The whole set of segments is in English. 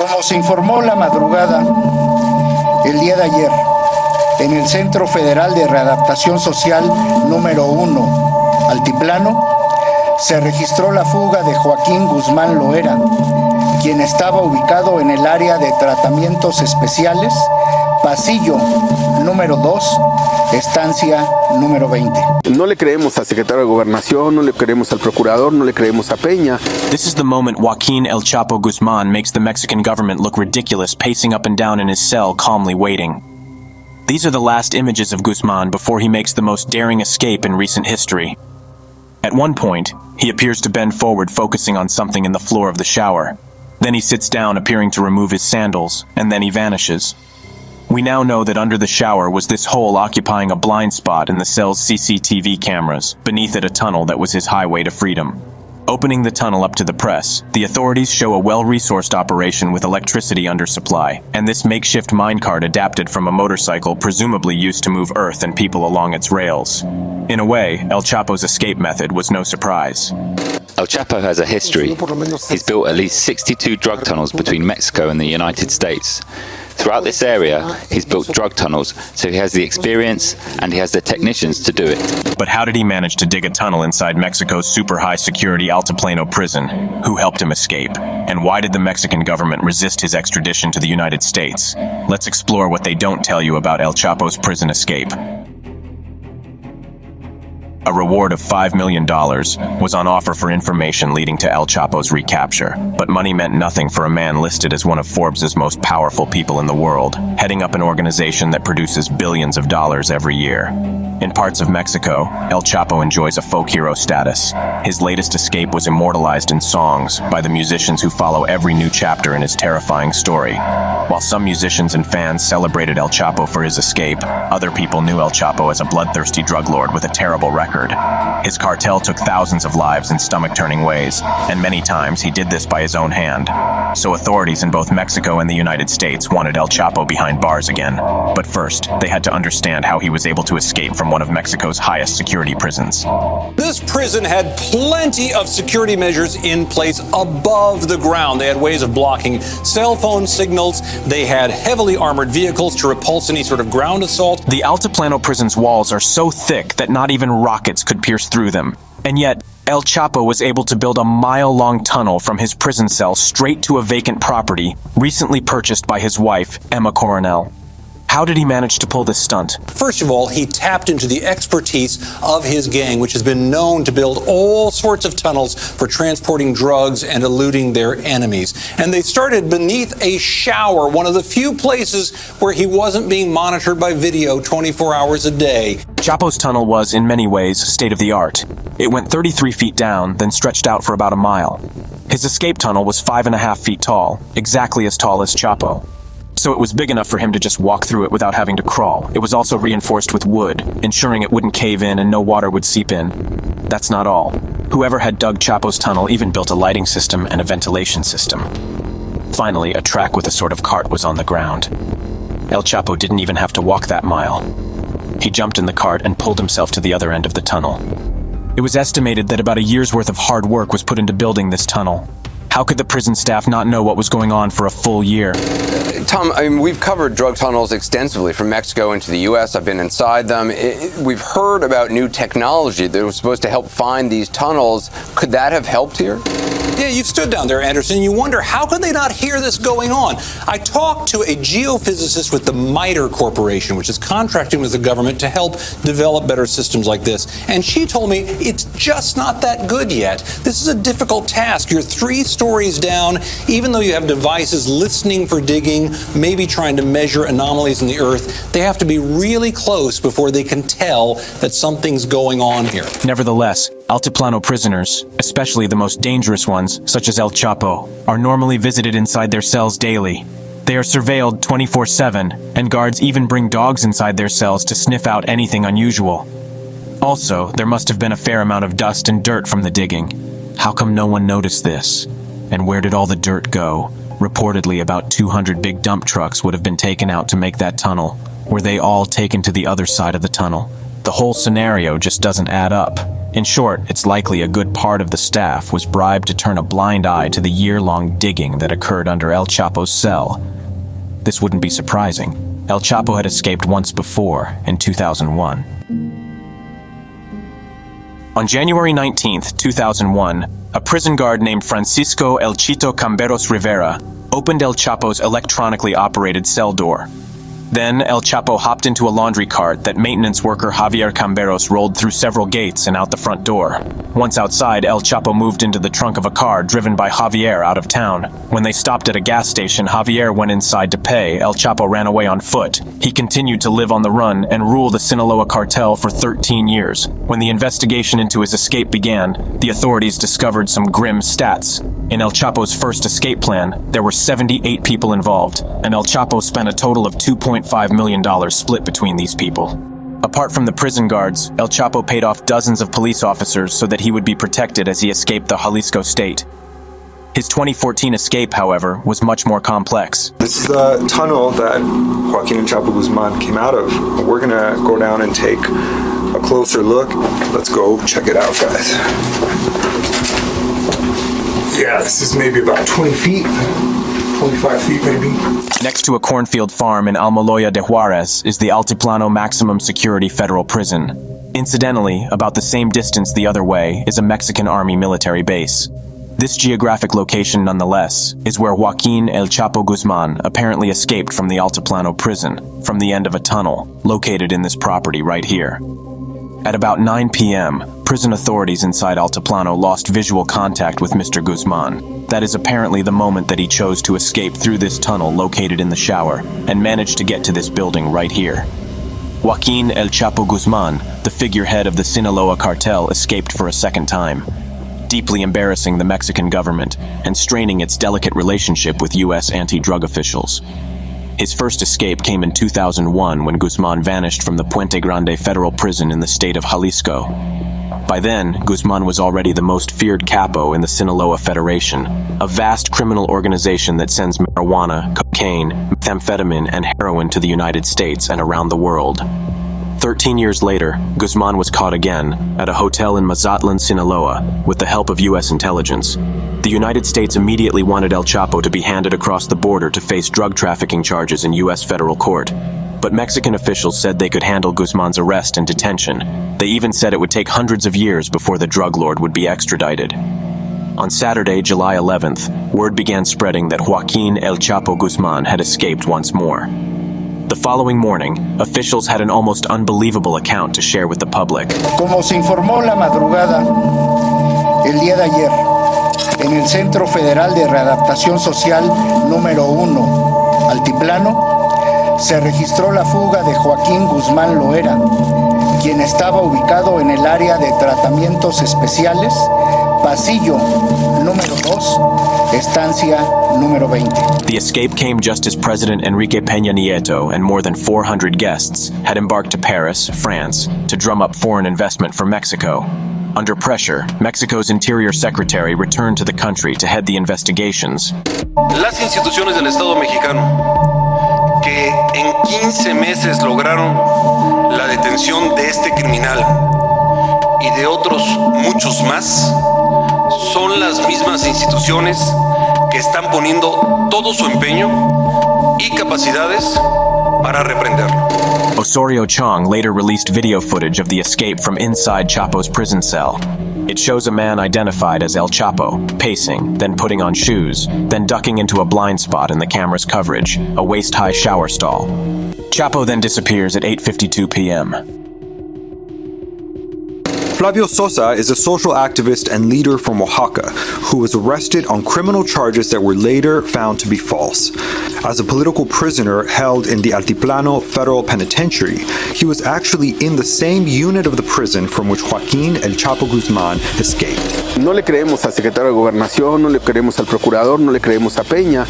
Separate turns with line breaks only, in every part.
Como se informó la madrugada el día de ayer, en el Centro Federal de Readaptación Social número 1, Altiplano, se registró la fuga de Joaquin Guzman Loera, quien estaba ubicado en el área de tratamientos especiales, pasillo número 2, estancia número 20.
No le creemos al secretario de Gobernación, no le creemos al procurador, no le creemos a Peña.
This is the moment Joaquin El Chapo Guzman makes the Mexican government look ridiculous, pacing up and down in his cell, calmly waiting. These are the last images of Guzman before he makes the most daring escape in recent history. At one point, he appears to bend forward, focusing on something in the floor of the shower. Then he sits down, appearing to remove his sandals, and then he vanishes. We now know that under the shower was this hole occupying a blind spot in the cell's CCTV cameras, beneath it a tunnel that was his highway to freedom. Opening the tunnel up to the press, the authorities show a well-resourced operation with electricity undersupply, and this makeshift minecart adapted from a motorcycle presumably used to move earth and people along its rails. In a way, El Chapo's escape method was no surprise.
El Chapo has a history. He's built at least 62 drug tunnels between Mexico and the United States. Throughout this area, he's built drug tunnels, so he has the experience and he has the technicians to do it.
But how did he manage to dig a tunnel inside Mexico's super high security Altiplano prison? Who helped him escape? And why did the Mexican government resist his extradition to the United States? Let's explore what they don't tell you about El Chapo's prison escape. A reward of $5 million was on offer for information leading to El Chapo's recapture, but money meant nothing for a man listed as one of Forbes' most powerful people in the world, heading up an organization that produces billions of dollars every year. In parts of Mexico, El Chapo enjoys a folk hero status. His latest escape was immortalized in songs by the musicians who follow every new chapter in his terrifying story. While some musicians and fans celebrated El Chapo for his escape, other people knew El Chapo as a bloodthirsty drug lord with a terrible record. His cartel took thousands of lives in stomach-turning ways, and many times he did this by his own hand. So authorities in both Mexico and the United States wanted El Chapo behind bars again. But first, they had to understand how he was able to escape from one of Mexico's highest security prisons.
This prison had plenty of security measures in place above the ground. They had ways of blocking cell phone signals. They had heavily armored vehicles to repulse any sort of ground assault.
The Altiplano prison's walls are so thick that not even rockets could pierce through them. And yet, El Chapo was able to build a mile-long tunnel from his prison cell straight to a vacant property recently purchased by his wife, Emma Coronel. How did he manage to pull this stunt?
First of all, he tapped into the expertise of his gang, which has been known to build all sorts of tunnels for transporting drugs and eluding their enemies. And they started beneath a shower, one of the few places where he wasn't being monitored by video 24 hours a day.
Chapo's tunnel was, in many ways, state-of-the-art. It went 33 feet down, then stretched out for about a mile. His escape tunnel was 5.5 feet tall, exactly as tall as Chapo. So it was big enough for him to just walk through it without having to crawl. It was also reinforced with wood, ensuring it wouldn't cave in and no water would seep in. That's not all. Whoever had dug Chapo's tunnel even built a lighting system and a ventilation system. Finally, a track with a sort of cart was on the ground. El Chapo didn't even have to walk that mile. He jumped in the cart and pulled himself to the other end of the tunnel. It was estimated that about a year's worth of hard work was put into building this tunnel. How could the prison staff not know what was going on for a full year?
Tom, I mean, we've covered drug tunnels extensively from Mexico into the U.S. I've been inside them. We've heard about new technology that was supposed to help find these tunnels. Could that have helped here?
Yeah, you've stood down there, Anderson, and you wonder, how could they not hear this going on? I talked to a geophysicist with the MITRE Corporation, which is contracting with the government to help develop better systems like this. And she told me it's just not that good yet. This is a difficult task. You're 3 stories down, even though you have devices listening for digging, maybe trying to measure anomalies in the earth. They have to be really close before they can tell that something's going on here.
Nevertheless, Altiplano prisoners, especially the most dangerous ones, such as El Chapo, are normally visited inside their cells daily. They are surveilled 24/7, and guards even bring dogs inside their cells to sniff out anything unusual. Also, there must have been a fair amount of dust and dirt from the digging. How come no one noticed this? And where did all the dirt go? Reportedly, about 200 big dump trucks would have been taken out to make that tunnel. Were they all taken to the other side of the tunnel? The whole scenario just doesn't add up. In short, it's likely a good part of the staff was bribed to turn a blind eye to the year-long digging that occurred under El Chapo's cell. This wouldn't be surprising. El Chapo had escaped once before, in 2001. On January 19, 2001, a prison guard named Francisco El Chito Camberos Rivera opened El Chapo's electronically operated cell door. Then, El Chapo hopped into a laundry cart that maintenance worker Javier Camberos rolled through several gates and out the front door. Once outside, El Chapo moved into the trunk of a car driven by Javier out of town. When they stopped at a gas station, Javier went inside to pay. El Chapo ran away on foot. He continued to live on the run and rule the Sinaloa cartel for 13 years. When the investigation into his escape began, the authorities discovered some grim stats. In El Chapo's first escape plan, there were 78 people involved, and El Chapo spent a total of $2.5 million split between these people. Apart from the prison guards, El Chapo paid off dozens of police officers so that he would be protected as he escaped the Jalisco state. His 2014 escape, however, was much more complex.
This is the tunnel that Joaquin and Chapo Guzman came out of. We're gonna go down and take a closer look. Let's go check it out, guys. Yeah, this is maybe about 20 feet. 25 feet maybe.
Next to a cornfield farm in Almoloya de Juarez is the Altiplano Maximum Security Federal Prison. Incidentally, about the same distance the other way is a Mexican Army military base. This geographic location, nonetheless, is where Joaquin El Chapo Guzman apparently escaped from the Altiplano prison from the end of a tunnel located in this property right here. At about 9 p.m., prison authorities inside Altiplano lost visual contact with Mr. Guzman. That is apparently the moment that he chose to escape through this tunnel located in the shower and managed to get to this building right here. Joaquin El Chapo Guzman, the figurehead of the Sinaloa cartel, escaped for a second time, deeply embarrassing the Mexican government and straining its delicate relationship with U.S. anti-drug officials. His first escape came in 2001 when Guzman vanished from the Puente Grande federal prison in the state of Jalisco. By then, Guzman was already the most feared capo in the Sinaloa Federation, a vast criminal organization that sends marijuana, cocaine, methamphetamine, and heroin to the United States and around the world. 13 years later, Guzman was caught again at a hotel in Mazatlan, Sinaloa, with the help of U.S. intelligence. The United States immediately wanted El Chapo to be handed across the border to face drug trafficking charges in U.S. federal court. But Mexican officials said they could handle Guzman's arrest and detention. They even said it would take hundreds of years before the drug lord would be extradited. On Saturday, July 11th, word began spreading that Joaquin El Chapo Guzman had escaped once more. The following morning, officials had an almost unbelievable account to share with the public.
Como se informó la madrugada, el día de ayer, en el Centro Federal de Readaptación Social número 1, Altiplano, se registró la fuga de Joaquin Guzman Loera, quien estaba ubicado en el área de tratamientos especiales, pasillo número 2, estancia número 20.
The escape came just as President Enrique Peña Nieto and more than 400 guests had embarked to Paris, France, to drum up foreign investment for Mexico. Under pressure, Mexico's Interior Secretary returned to the country to head the investigations.
Las instituciones del Estado mexicano, que en 15 meses lograron la detención de este criminal y de otros muchos más, son las mismas instituciones que están poniendo todo su empeño y capacidades para reprenderlo.
Osorio Chong later released video footage of the escape from inside Chapo's prison cell. It shows a man identified as El Chapo, pacing, then putting on shoes, then ducking into a blind spot in the camera's coverage, a waist-high shower stall. Chapo then disappears at 8:52 p.m.
Flavio Sosa is a social activist and leader from Oaxaca who was arrested on criminal charges that were later found to be false. As a political prisoner held in the Altiplano Federal Penitentiary, he was actually in the same unit of the prison from which Joaquin El Chapo Guzman escaped.
No le creemos al secretario de Gobernación, no le creemos al procurador, no le creemos a Peña.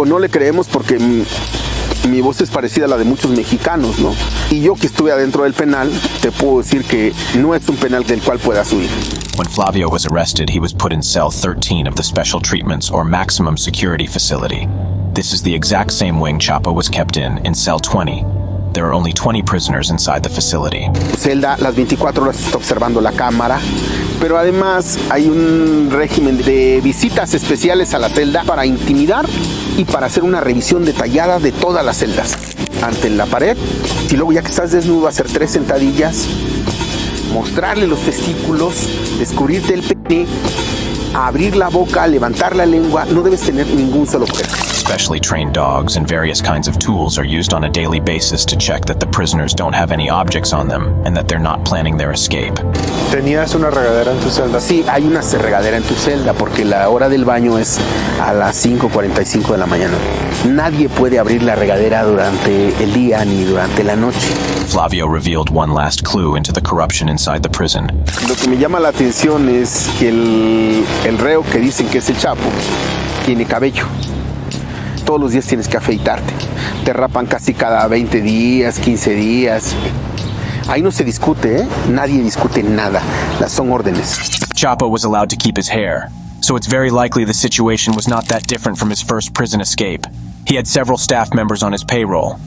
No le creemos porque mi voz es parecida a la de muchos mexicanos, ¿no? Y yo que estuve adentro del penal, te puedo decir que no es un penal del cual puedas huir.
When Flavio was arrested, he was put in cell 13 of the Special Treatments or Maximum Security Facility. This is the exact same wing Chapo was kept in cell 20. There are only 20 prisoners inside the facility.
Celda, las 24 horas está observando la cámara, pero además hay un régimen de visitas especiales a la celda para intimidar y para hacer una revisión detallada de todas las celdas. Ante la pared, y luego ya que estás desnudo, hacer 3 sentadillas, mostrarle los testículos, descubrirte el pene, abrir la boca, levantar la lengua, no debes tener ningún solo objeto.
Specially trained dogs and various kinds of tools are used on a daily basis to check that the prisoners don't have any objects on them and that they're not planning their escape.
¿Tenías una regadera en tu celda?
Sí, hay una regadera en tu celda porque la hora del baño es a las 5:45 de la mañana. Nadie puede abrir la regadera durante el día ni durante la noche.
Flavio revealed one last clue into the corruption inside the prison.
Lo que me llama la atención es que el reo que dicen que es el Chapo tiene cabello. Todos los días tienes que afeitarte. Te rapan casi cada 20 días, 15 días. Ahí no se discute, ¿eh? Nadie discute nada. Las son órdenes.
Chapo was allowed to keep his hair, so it's very likely the situation was not that different from his first prison escape. He had several staff members on his payroll.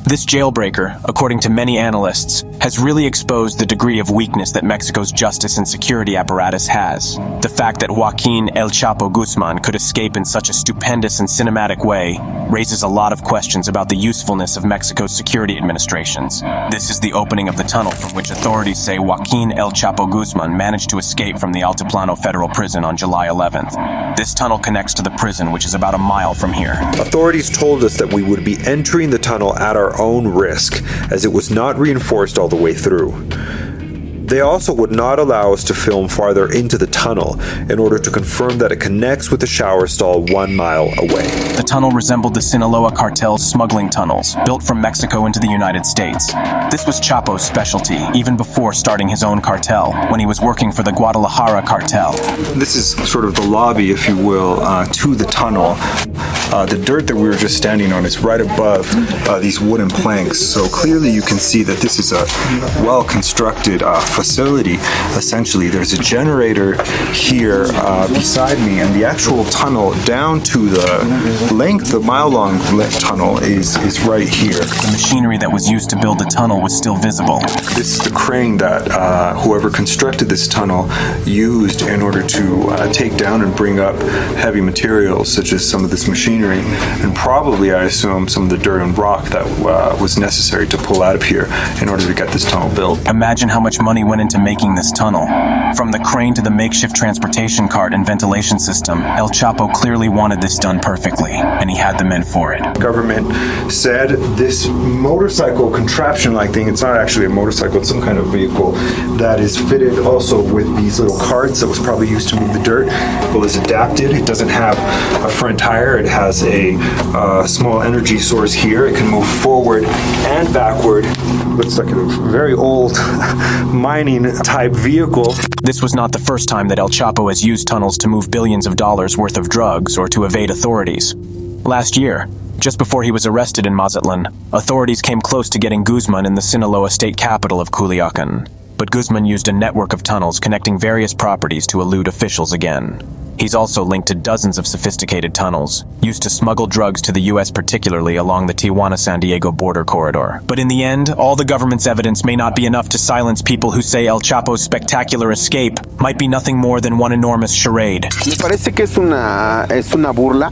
This jailbreaker, according to many analysts, has really exposed the degree of weakness that Mexico's justice and security apparatus has. The fact that Joaquin El Chapo Guzman could escape in such a stupendous and cinematic way raises a lot of questions about the usefulness of Mexico's security administrations. This is the opening of the tunnel from which authorities say Joaquin El Chapo Guzman managed to escape from the Altiplano federal prison on July 11th. This tunnel connects to the prison, which is about a mile from here.
Authorities told us that we would be entering the tunnel at our own risk, as it was not reinforced all the way through. They also would not allow us to film farther into the tunnel in order to confirm that it connects with the shower stall 1 mile away.
The tunnel resembled the Sinaloa cartel's smuggling tunnels, built from Mexico into the United States. This was Chapo's specialty, even before starting his own cartel, when he was working for the Guadalajara cartel.
This is sort of the lobby, if you will, to the tunnel. The dirt that we were just standing on is right above these wooden planks, so clearly you can see that this is a well-constructed facility. Essentially, there's a generator here beside me, and the actual tunnel down to the length, the mile-long tunnel is right here.
The machinery that was used to build the tunnel was still visible.
This is the crane that whoever constructed this tunnel used in order to take down and bring up heavy materials, such as some of this machinery, and probably, I assume, some of the dirt and rock that was necessary to pull out of here in order to get this tunnel built.
Imagine how much money went into making this tunnel. From the crane to the makeshift transportation cart and ventilation system, El Chapo clearly wanted this done perfectly, and he had the men for it.
Government said this motorcycle contraption-like thing, it's not actually a motorcycle, it's some kind of vehicle that is fitted also with these little carts that was probably used to move the dirt. Well, it's adapted. It doesn't have a front tire. It has a small energy source here. It can move forward and backward. Looks like a very old mining type vehicle.
This was not the first time that El Chapo has used tunnels to move billions of dollars worth of drugs or to evade authorities. Last year, just before he was arrested in Mazatlan, authorities came close to getting Guzman in the Sinaloa state capital of Culiacan. But Guzman used a network of tunnels connecting various properties to elude officials again. He's also linked to dozens of sophisticated tunnels, used to smuggle drugs to the U.S., particularly along the Tijuana-San Diego border corridor. But in the end, all the government's evidence may not be enough to silence people who say El Chapo's spectacular escape might be nothing more than one enormous charade.
Me parece que es una burla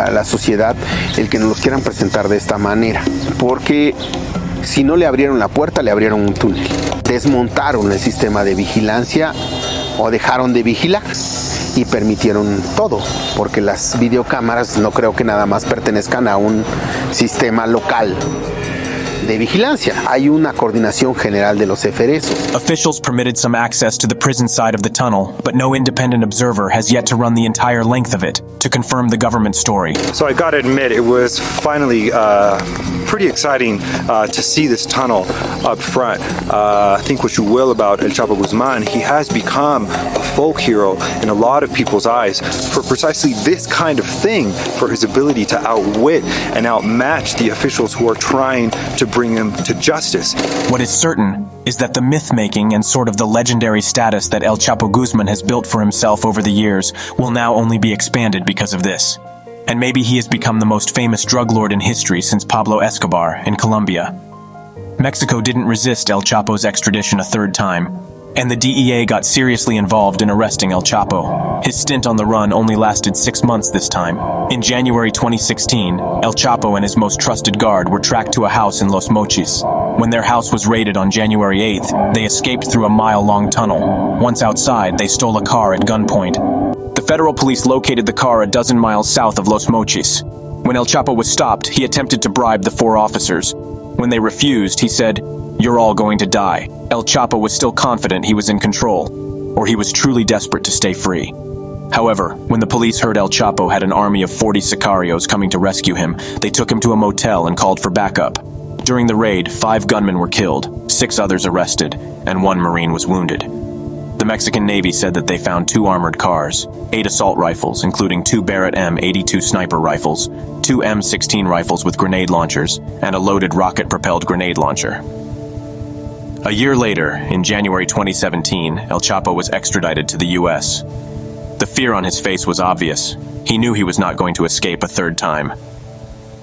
a la sociedad el que nos los quieran presentar de esta manera, porque si no le abrieron la puerta, le abrieron un túnel. Desmontaron el sistema de vigilancia o dejaron de vigilar y permitieron todo, porque las videocámaras no creo que nada más pertenezcan a un sistema local de vigilancia. Hay una coordinación general de los eferesos.
Officials permitted some access to the prison side of the tunnel, but no independent observer has yet to run the entire length of it to confirm the government story.
So I gotta admit, it was finally pretty exciting to see this tunnel up front. Think what you will about El Chapo Guzman, he has become a folk hero in a lot of people's eyes for precisely this kind of thing, for his ability to outwit and outmatch the officials who are trying to bring him to justice.
What is certain is that the myth-making and sort of the legendary status that El Chapo Guzman has built for himself over the years will now only be expanded because of this. And maybe he has become the most famous drug lord in history since Pablo Escobar in Colombia. Mexico didn't resist El Chapo's extradition a third time, and the DEA got seriously involved in arresting El Chapo. His stint on the run only lasted 6 months this time. In January 2016, El Chapo and his most trusted guard were tracked to a house in Los Mochis. When their house was raided on January 8th, they escaped through a mile-long tunnel. Once outside, they stole a car at gunpoint. The federal police located the car a dozen miles south of Los Mochis. When El Chapo was stopped, he attempted to bribe the 4 officers. When they refused, he said, "You're all going to die." El Chapo was still confident he was in control, or he was truly desperate to stay free. However, when the police heard El Chapo had an army of 40 sicarios coming to rescue him, they took him to a motel and called for backup. During the raid, 5 gunmen were killed, 6 others arrested, and 1 Marine was wounded. The Mexican Navy said that they found 2 armored cars, 8 assault rifles, including 2 Barrett M82 sniper rifles, 2 M16 rifles with grenade launchers, and a loaded rocket-propelled grenade launcher. A year later, in January 2017, El Chapo was extradited to the U.S. The fear on his face was obvious. He knew he was not going to escape a third time.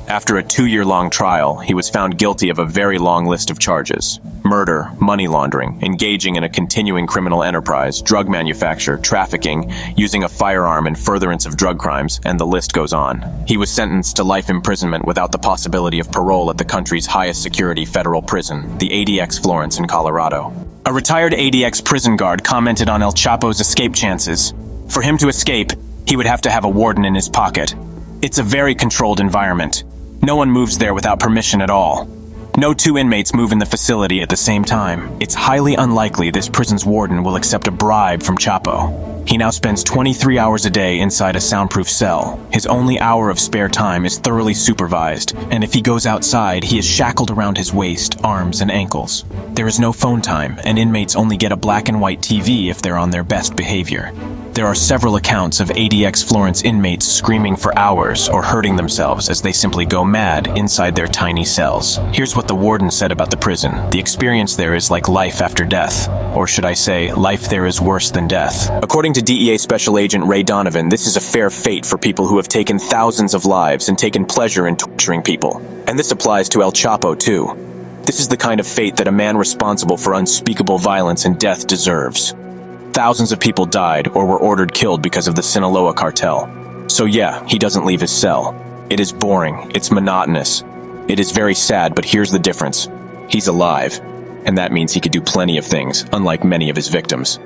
After a 2-year-long trial, he was found guilty of a very long list of charges: murder, money laundering, engaging in a continuing criminal enterprise, drug manufacture, trafficking, using a firearm in furtherance of drug crimes, and the list goes on. He was sentenced to life imprisonment without the possibility of parole at the country's highest security federal prison, the ADX Florence in Colorado. A retired ADX prison guard commented on El Chapo's escape chances. For him to escape, he would have to have a warden in his pocket. It's a very controlled environment. No one moves there without permission at all. No 2 inmates move in the facility at the same time. It's highly unlikely this prison's warden will accept a bribe from Chapo. He now spends 23 hours a day inside a soundproof cell. His only hour of spare time is thoroughly supervised, and if he goes outside, he is shackled around his waist, arms, and ankles. There is no phone time, and inmates only get a black and white TV if they're on their best behavior. There are several accounts of ADX Florence inmates screaming for hours or hurting themselves as they simply go mad inside their tiny cells. Here's what the warden said about the prison. The experience there is like life after death. Or should I say, life there is worse than death. According to DEA Special Agent Ray Donovan, this is a fair fate for people who have taken thousands of lives and taken pleasure in torturing people. And this applies to El Chapo too. This is the kind of fate that a man responsible for unspeakable violence and death deserves. Thousands of people died or were ordered killed because of the Sinaloa cartel. So yeah, he doesn't leave his cell. It is boring, it's monotonous. It is very sad, but here's the difference. He's alive, and that means he could do plenty of things, unlike many of his victims.